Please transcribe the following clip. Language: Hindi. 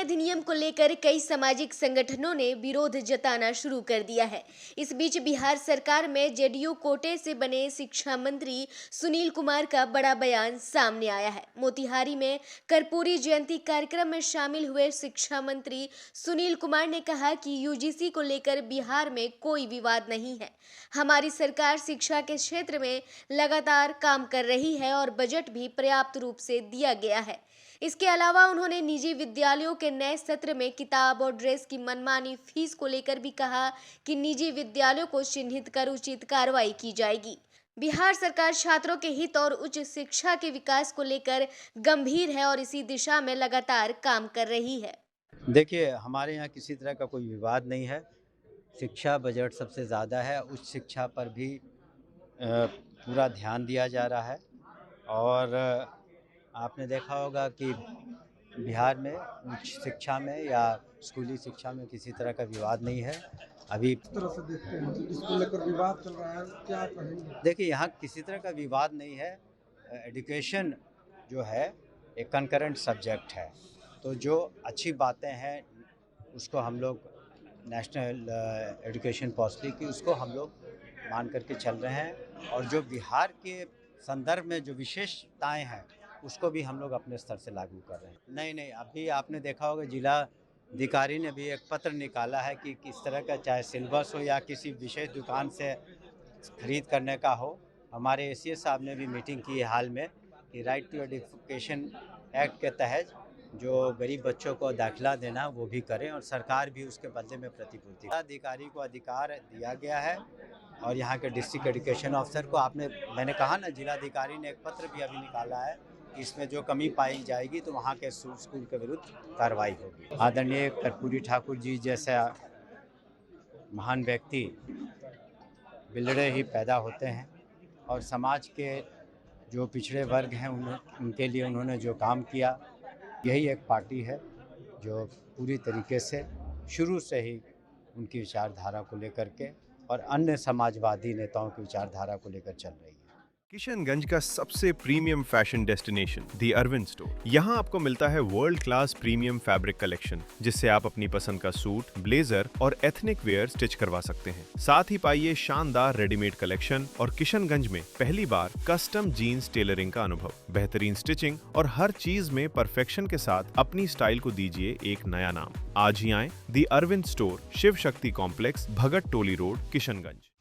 अधिनियम को लेकर कई सामाजिक संगठनों ने विरोध जताना शुरू कर दिया है। इस बीच बिहार सरकार में जेडीयू कोटे से बने शिक्षा मंत्री सुनील कुमार का बड़ा बयान सामने आया है। मोतिहारी में कर्पूरी जयंती कार्यक्रम में शामिल हुए शिक्षा मंत्री सुनील कुमार ने कहा कि यूजीसी को लेकर बिहार में कोई विवाद नहीं है। हमारी सरकार शिक्षा के क्षेत्र में लगातार काम कर रही है और बजट भी पर्याप्त रूप से दिया गया है। इसके अलावा उन्होंने निजी विद्यालयों के नए सत्र में किताब और ड्रेस की मनमानी फीस को लेकर भी कहा कि निजी विद्यालयों को चिन्हित कर उचित कार्रवाई की जाएगी। बिहार सरकार छात्रों के हित और उच्च शिक्षा के विकास को लेकर गंभीर है और इसी दिशा में लगातार काम कर रही है। देखिए, हमारे यहाँ किसी तरह का कोई विवाद नहीं है। शिक्षा बजट सबसे ज़्यादा है, उच्च शिक्षा पर भी पूरा ध्यान दिया जा रहा है। और आपने देखा होगा कि बिहार में उच्च शिक्षा में या स्कूली शिक्षा में किसी तरह का विवाद नहीं है। अभी किस तरह से देखते हैं कि इसको लेकर विवाद चल रहा है, क्या कहेंगे? देखिए, यहाँ किसी तरह का विवाद नहीं है। एजुकेशन जो है एक कंकरेंट सब्जेक्ट है, तो जो अच्छी बातें हैं उसको हम लोग नेशनल एजुकेशन पॉलिसी की उसको हम लोग मान करके चल रहे हैं, और जो बिहार के संदर्भ में जो विशेषताएं हैं उसको भी हम लोग अपने स्तर से लागू कर रहे हैं। नहीं, अभी आपने देखा होगा जिला अधिकारी ने भी एक पत्र निकाला है कि किस तरह का, चाहे सिलेबस हो या किसी विशेष दुकान से खरीद करने का हो। हमारे एसीएस साहब ने भी मीटिंग की है हाल में कि राइट टू एजुकेशन एक्ट के तहत जो गरीब बच्चों को दाखिला देना वो भी करें, और सरकार भी उसके बदले में प्रतिपूर्ति। अधिकारी को अधिकार दिया गया है, और यहाँ के डिस्ट्रिक्ट एजुकेशन ऑफिसर को मैंने कहा ना, जिलाधिकारी ने एक पत्र भी अभी निकाला है, इसमें जो कमी पाई जाएगी तो वहाँ के स्कूल के विरुद्ध कार्रवाई होगी। आदरणीय कर्पूरी ठाकुर जी जैसा महान व्यक्ति बिलड़े ही पैदा होते हैं, और समाज के जो पिछड़े वर्ग हैं उनके लिए उन्होंने जो काम किया, यही एक पार्टी है जो पूरी तरीके से शुरू से ही उनकी विचारधारा को लेकर के और अन्य समाजवादी नेताओं की विचारधारा को लेकर चल रही है। किशनगंज का सबसे प्रीमियम फैशन डेस्टिनेशन दी अरविंद स्टोर। यहाँ आपको मिलता है world class premium fabric collection, जिससे आप अपनी पसंद का सूट, ब्लेजर और एथनिक वेयर स्टिच करवा सकते हैं। साथ ही पाइए शानदार रेडीमेड कलेक्शन और किशनगंज में पहली बार कस्टम जीन्स टेलरिंग का अनुभव। बेहतरीन स्टिचिंग और हर चीज में परफेक्शन के साथ अपनी स्टाइल को दीजिए एक नया नाम। आज ही आए दी अरविंद स्टोर, शिव शक्ति कॉम्प्लेक्स, भगत टोली रोड, किशनगंज।